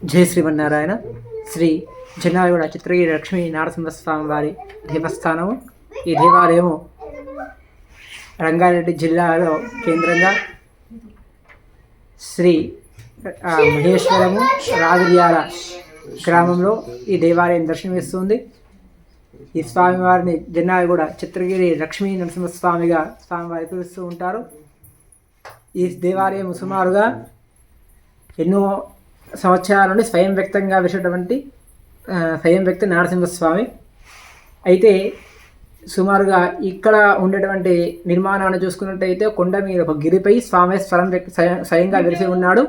జై శ్రీమన్నారాయణ. శ్రీ జన్నాగూడ చిత్రగిరి లక్ష్మీ నరసింహస్వామి వారి దేవస్థానము. ఈ దేవాలయము రంగారెడ్డి జిల్లాలో కేంద్రంగా శ్రీ మహేశ్వరము రాగిర్యాల గ్రామంలో ఈ దేవాలయం దర్శనమిస్తుంది. ఈ స్వామివారిని జన్నాగూడ చిత్రగిరి లక్ష్మీ నరసింహస్వామిగా స్వామివారి పిలుస్తూ ఉంటారు. ఈ దేవాలయం సుమారుగా ఎన్నో సంవత్సరాల నుండి స్వయం వ్యక్తంగా వేసినటువంటి స్వయం వ్యక్తి నరసింహస్వామి. అయితే సుమారుగా ఇక్కడ ఉండేటువంటి నిర్మాణాన్ని చూసుకున్నట్టయితే కొండ మీద ఒక గిరిపై స్వామి స్వయంగా వెలిసి ఉన్నాడు.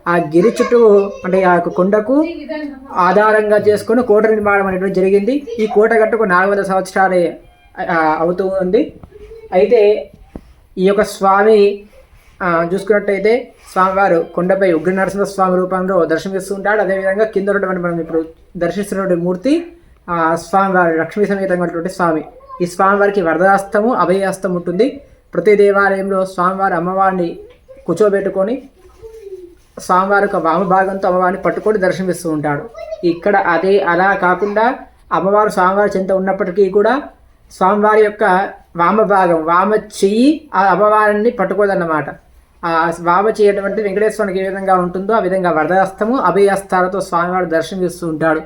ఆ గిరి చుట్టూ అంటే ఆ కొండకు ఆధారంగా చేసుకుని కోట నిర్మాణం అనేటువంటి జరిగింది. ఈ కోట గట్టుకు 400 సంవత్సరాలే అవుతూ ఉంది. అయితే ఈ యొక్క స్వామి చూసుకున్నట్టయితే స్వామివారు కొండపై ఉగ్ర నరసింహస్వామి రూపంలో దర్శనమిస్తూ ఉంటాడు. అదేవిధంగా కింద ఉన్నటువంటి మనం ఇప్పుడు దర్శిస్తున్నటువంటి మూర్తి స్వామివారి లక్ష్మీ సమేతంగా ఉన్నటువంటి స్వామి. ఈ స్వామివారికి వరదాస్తము అభయహస్తం ఉంటుంది. ప్రతి దేవాలయంలో స్వామివారి అమ్మవారిని కూర్చోబెట్టుకొని స్వామివారి యొక్క వామభాగంతో అమ్మవారిని పట్టుకొని దర్శనమిస్తూ ఉంటాడు. ఇక్కడ అలా కాకుండా అమ్మవారు స్వామివారి చెంత ఉన్నప్పటికీ కూడా స్వామివారి యొక్క వామభాగం వామ చెయ్యి ఆ అమ్మవారిని పట్టుకోదన్నమాట. ఆ వామ చేయటువంటి వెంకటేశ్వరునికి ఏ విధంగా ఉంటుందో ఆ విధంగా వరదహస్తము అభయహస్తాలతో స్వామివారు దర్శనమిస్తూ ఉంటాడు.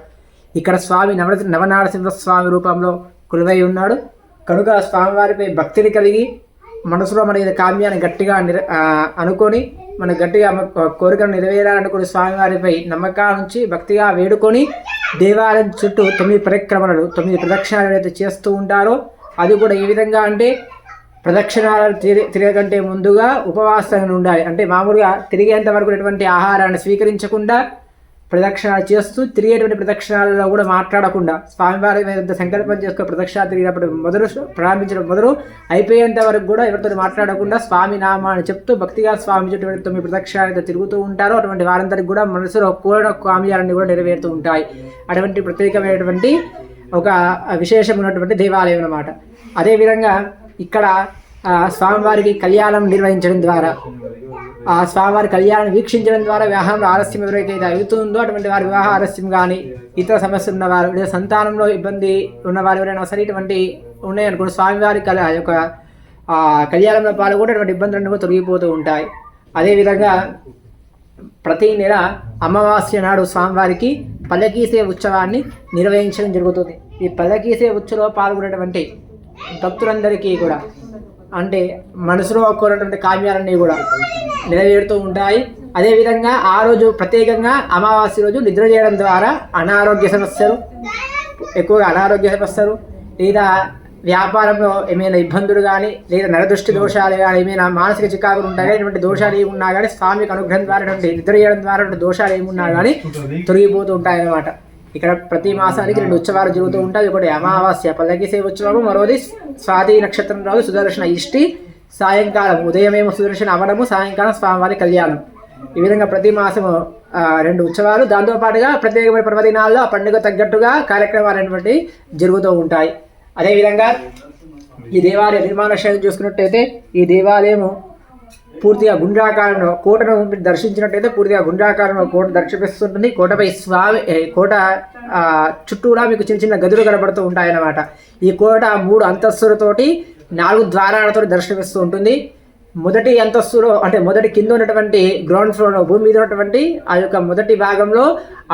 ఇక్కడ స్వామి నవనారసింహస్వామి రూపంలో కొలువై ఉన్నాడు. కనుక స్వామివారిపై భక్తిని కలిగి మనసులో మన కామ్యాన్ని గట్టిగా అనుకొని మన గట్టిగా కోరికను నెరవేరాలనుకుని స్వామివారిపై నమ్మకాల నుంచి భక్తిగా వేడుకొని దేవాలయం చుట్టూ 9 పరిక్రమణలు 9 ప్రదక్షిణాలు ఏదైతే చేస్తూ ఉంటారో అది కూడా ఏ విధంగా అంటే ప్రదక్షిణాలు తిరగకంటే ముందుగా ఉపవాసంగా ఉండాలి. అంటే మామూలుగా తిరిగేంత వరకు ఎటువంటి ఆహారాన్ని స్వీకరించకుండా ప్రదక్షిణాలు చేస్తూ తిరిగేటువంటి ప్రదక్షిణాలలో కూడా మాట్లాడకుండా స్వామివారి మీద సంకల్పం చేసుకుని ప్రదక్షిణాలు తిరిగినప్పుడు ప్రారంభించడం మొదలు అయిపోయేంత వరకు కూడా ఎవరితో మాట్లాడకుండా స్వామి నామాన్ని చెప్తూ భక్తిగా స్వామి చుట్టూ 9 ప్రదక్షిణాలు తిరుగుతూ ఉంటారో అటువంటి వారందరికీ కూడా మనసులో కోరిన కామ్యాలన్నీ కూడా నెరవేరుతూ ఉంటాయి. అటువంటి ప్రత్యేకమైనటువంటి ఒక విశేషం ఉన్నటువంటి దేవాలయం అన్నమాట. అదేవిధంగా ఇక్కడ స్వామివారికి కళ్యాణం నిర్వహించడం ద్వారా ఆ స్వామివారి కళ్యాణం వీక్షించడం ద్వారా వివాహంలో ఆలస్యం ఎవరికైతే అవుతుందో అటువంటి వారి వివాహ ఆలస్యం కానీ ఇతర సమస్యలు ఉన్నవారు లేదా సంతానంలో ఇబ్బంది ఉన్నవారు ఎవరైనా సరే ఇటువంటి ఉన్నాయనుకోండి స్వామివారి యొక్క కళ్యాణంలో పాల్గొని అటువంటి ఇబ్బందులన్నీ తొలగిపోతూ ఉంటాయి. అదేవిధంగా ప్రతి నెల అమావాస్య నాడు స్వామివారికి పల్లకీసే ఉత్సవాన్ని నిర్వహించడం జరుగుతుంది. ఈ పల్లకీసే ఉత్సవంలో పాల్గొనేటువంటి భక్తులందరికీ కూడా అంటే మనసులో కోరినటువంటి కామ్యాలన్నీ కూడా నెరవేరుతూ ఉంటాయి. అదేవిధంగా ఆ రోజు ప్రత్యేకంగా అమావాస్య రోజు నిద్ర చేయడం ద్వారా అనారోగ్య సమస్యలు లేదా వ్యాపారంలో ఏమైనా ఇబ్బందులు కానీ లేదా నరదృష్టి దోషాలు కానీ ఏమైనా మానసిక చికాకులు ఉంటాయి కానీ ఇటువంటి దోషాలు ఏమున్నా కానీ స్వామికి అనుగ్రహం ద్వారా నిద్ర చేయడం ద్వారా దోషాలు ఏమున్నా కానీ తొలగిపోతూ ఉంటాయి అన్నమాట. ఇక్కడ ప్రతి మాసానికి 2 ఉత్సవాలు జరుగుతూ ఉంటాయి. ఒకటి అమావాస్య పల్లకీసే ఉత్సవము, మరోది స్వాతి నక్షత్రం రోజు సుదర్శన ఇష్టి, సాయంకాలం ఉదయమేమో సుదర్శన అవడము, సాయంకాలం స్వామివారి కళ్యాణం. ఈ విధంగా ప్రతి మాసము 2 ఉత్సవాలు, దాంతోపాటుగా ప్రత్యేకమైన పర్వదినాల్లో ఆ పండుగ తగ్గట్టుగా కార్యక్రమాలు అనేటువంటి జరుగుతూ ఉంటాయి. అదేవిధంగా ఈ దేవాలయ నిర్మాణ శైలి చూసుకున్నట్టయితే ఈ దేవాలయము పూర్తిగా గుండ్రాకారంలో కోటను దర్శించినట్టయితే పూర్తిగా గుండ్రాకారంలో కోట దర్శిస్తుంటుంది. కోటపై కోట చుట్టూరా మీకు చిన్న చిన్న గదులు కనబడుతూ ఉంటాయన్నమాట. ఈ కోట 3 అంతస్తులతోటి 4 ద్వారాలతో దర్శనమిస్తూ ఉంటుంది. మొదటి అంతస్తులో అంటే మొదటి కింద ఉన్నటువంటి గ్రౌండ్ ఫ్లోర్లో భూమి మీద ఉన్నటువంటి ఆ యొక్క మొదటి భాగంలో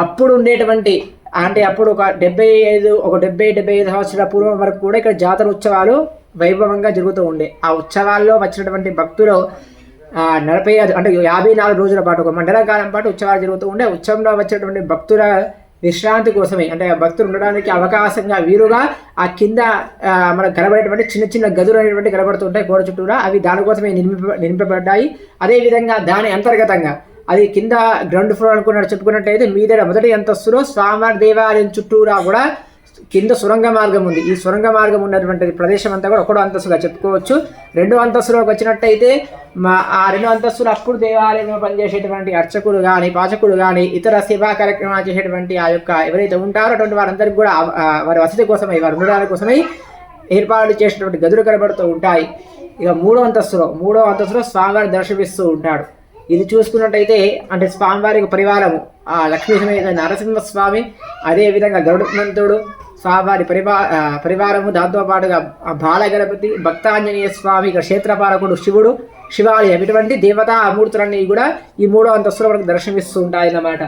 అప్పుడు ఉండేటువంటి అంటే అప్పుడు ఒక 70-75 సంవత్సరాల పూర్వం వరకు కూడా ఇక్కడ జాతర ఉత్సవాలు వైభవంగా జరుగుతూ ఉండే. ఆ ఉత్సవాల్లో వచ్చినటువంటి భక్తులు 45 అంటే 54 రోజుల పాటు ఒక మండల కాలం పాటు ఉత్సవాలు జరుగుతూ ఉండే. ఉత్సవంలో వచ్చేటువంటి భక్తుల విశ్రాంతి కోసమే అంటే భక్తులు ఉండడానికి అవకాశంగా వీరుగా ఆ కింద మనకు కనబడేటువంటి చిన్న చిన్న గదులు అనేటువంటి కనబడుతుంటాయి గోడ చుట్టూరా. అవి దానికోసమే నిర్మింపబడ్డాయి. అదేవిధంగా దాని అంతర్గతంగా అది కింద గ్రౌండ్ ఫ్లోర్ చెప్పుకున్నట్టయితే మీద మొదటి అంతస్తులో స్వామివారి దేవాలయం చుట్టూరా కూడా కింద సొరంగ మార్గం ఉంది. ఈ సొరంగ మార్గం ఉన్నటువంటి ప్రదేశం అంతా కూడా 1వ అంతస్తుగా చెప్పుకోవచ్చు. 2వ అంతస్తులోకి వచ్చినట్టయితే ఆ 2వ అంతస్తులు అప్పుడు దేవాలయంలో పనిచేసేటువంటి అర్చకులు కానీ పాచకులు కానీ ఇతర సేవా కార్యక్రమాలు చేసేటువంటి ఆ యొక్క ఎవరైతే ఉంటారో అటువంటి వారందరికీ కూడా వారి వసతి కోసమై వారి ఉండడానికి కోసమై ఏర్పాట్లు చేసినటువంటి గదులు కనబడుతూ ఉంటాయి. ఇక 3వ అంతస్తులో స్వామివారిని దర్శనమిస్తూ ఉంటాడు. ఇది చూసుకున్నట్టయితే అంటే స్వామివారి పరివారము ఆ లక్ష్మీ సమేత నరసింహస్వామి, అదేవిధంగా గరుడమంతుడు స్వామివారి పరివారము, దాంతోపాటుగా బాలగణపతి, భక్తాంజనేయ స్వామి, క్షేత్రపాలకుడు శివుడు, శివాలయం, ఇటువంటి దేవతా మూర్తులన్నీ కూడా ఈ 3వ అంతస్తులో మనకు దర్శనమిస్తూ ఉంటాయన్నమాట.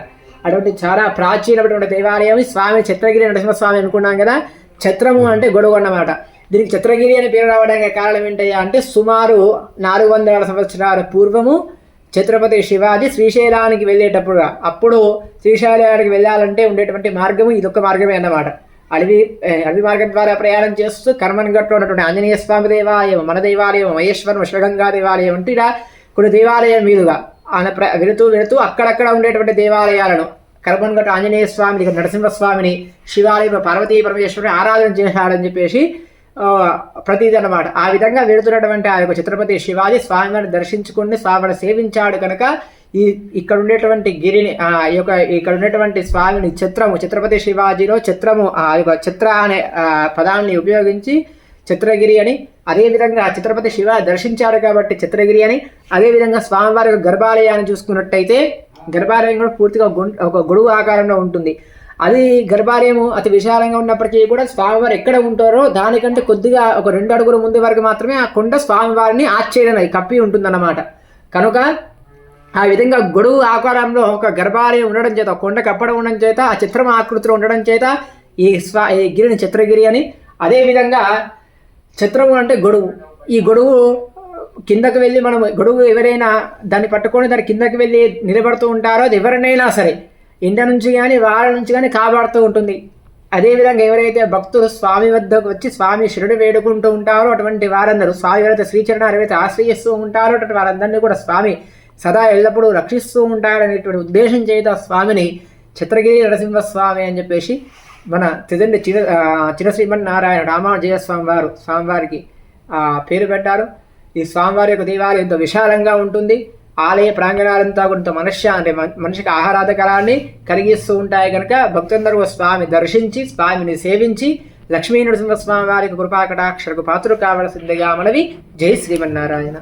అటువంటి చాలా ప్రాచీనమైనటువంటి దేవాలయం స్వామి చిత్రగిరి నరసింహస్వామి అనుకున్నాం కదా. ఛత్రము అంటే గొడుగు అన్నమాట. దీనికి చిత్రగిరి అని పేరు రావడానికి కారణం ఏంటయ్యా అంటే సుమారు 400 సంవత్సరాల పూర్వము ఛత్రపతి శివాజీ శ్రీశైలానికి వెళ్ళేటప్పుడు, అప్పుడు శ్రీశైలానికి వెళ్ళాలంటే ఉండేటువంటి మార్గము ఇదొక మార్గమే అన్నమాట. అడవి మార్గం ద్వారా ప్రయాణం చేస్తూ కర్మన్ఘట్లో ఉన్నటువంటి ఆంజనేయ స్వామి దేవాలయం, మన దేవాలయం, మహేశ్వరం, శివగంగా దేవాలయం అంటే ఇలా కొన్ని దేవాలయం మీదుగా ఆయన వెళుతూ అక్కడక్కడ ఉండేటువంటి దేవాలయాలను కర్మన్ఘట్ ఆంజనేయ స్వామిని, నరసింహస్వామిని, శివాలయం, పార్వతీ పరమేశ్వరుని ఆరాధన చేశాడని చెప్పేసి ప్రతీది అన్నమాట. ఆ విధంగా వెళుతున్నటువంటి ఆ యొక్క ఛత్రపతి శివాజీ స్వామివారిని దర్శించుకుని స్వామిని సేవించాడు కనుక ఇక్కడ ఉండేటువంటి గిరిని ఇక్కడ ఉండేటువంటి స్వామిని ఛత్రపతి శివాజీలో ఛత్రము ఆ యొక్క ఛత్ర అనే పదాన్ని ఉపయోగించి చిత్రగిరి అని, అదేవిధంగా ఛత్రపతి శివ దర్శించారు కాబట్టి చిత్రగిరి అని, అదేవిధంగా స్వామివారి గర్భాలయాన్ని చూసుకున్నట్టయితే గర్భాలయం కూడా పూర్తిగా ఒక గొడుగు ఆకారంలో ఉంటుంది. అది గర్భాలయము అతి విశాలంగా ఉన్నప్పటికీ కూడా స్వామివారు ఎక్కడ ఉంటారో దానికంటే కొద్దిగా ఒక 2 అడుగుల ముందు వరకు మాత్రమే ఆ కొండ స్వామివారిని ఆశ్చర్యం కప్పి ఉంటుందన్నమాట. కనుక ఆ విధంగా గొడుగు ఆకారంలో ఒక గర్భాలయం ఉండడం చేత, కొండ కప్పడం ఉండడం చేత, ఆ చిత్రం ఆకృతిలో ఉండడం చేత ఈ గిరిని చిత్రగిరి అని. అదేవిధంగా చిత్రము అంటే గొడుగు. ఈ గొడుగు కిందకు వెళ్ళి మనం గొడుగు ఎవరైనా దాన్ని పట్టుకొని దాని కిందకి వెళ్ళి నిలబడుతూ ఉంటారో అది ఎవరినైనా సరే ఇంట నుంచి కానీ వాళ్ళ నుంచి కానీ కాపాడుతూ ఉంటుంది. అదేవిధంగా ఎవరైతే భక్తులు స్వామి వద్దకు వచ్చి స్వామి శిరుడు వేడుకుంటూ ఉంటారో అటువంటి వారందరూ, స్వామి ఎవరైతే శ్రీచరణాలు ఎవరైతే ఆశ్రయిస్తూ ఉంటారో అటువంటి వారందరినీ కూడా స్వామి సదా ఎల్లప్పుడూ రక్షిస్తూ ఉంటాడనేటువంటి ఉద్దేశం చేత స్వామిని చిత్రగిరి నరసింహస్వామి అని చెప్పేసి మన తిదండి చిన్న శ్రీమన్నారాయణ రామానుజయ స్వామివారికి పేరు పెట్టారు. ఈ స్వామివారి యొక్క దేవాలయం ఎంతో విశాలంగా ఉంటుంది. ఆలయ ప్రాంగణాలంతా కొంత మనిషికి ఆహ్లాదకరాన్ని కలిగిస్తూ ఉంటాయి కనుక భక్తులందరూ స్వామి దర్శించి స్వామిని సేవించి లక్ష్మీ నరసింహస్వామి వారికి కృపాకటాక్షరకు పాత్రలు కావలసిందిగా మనవి. జై శ్రీమన్నారాయణ.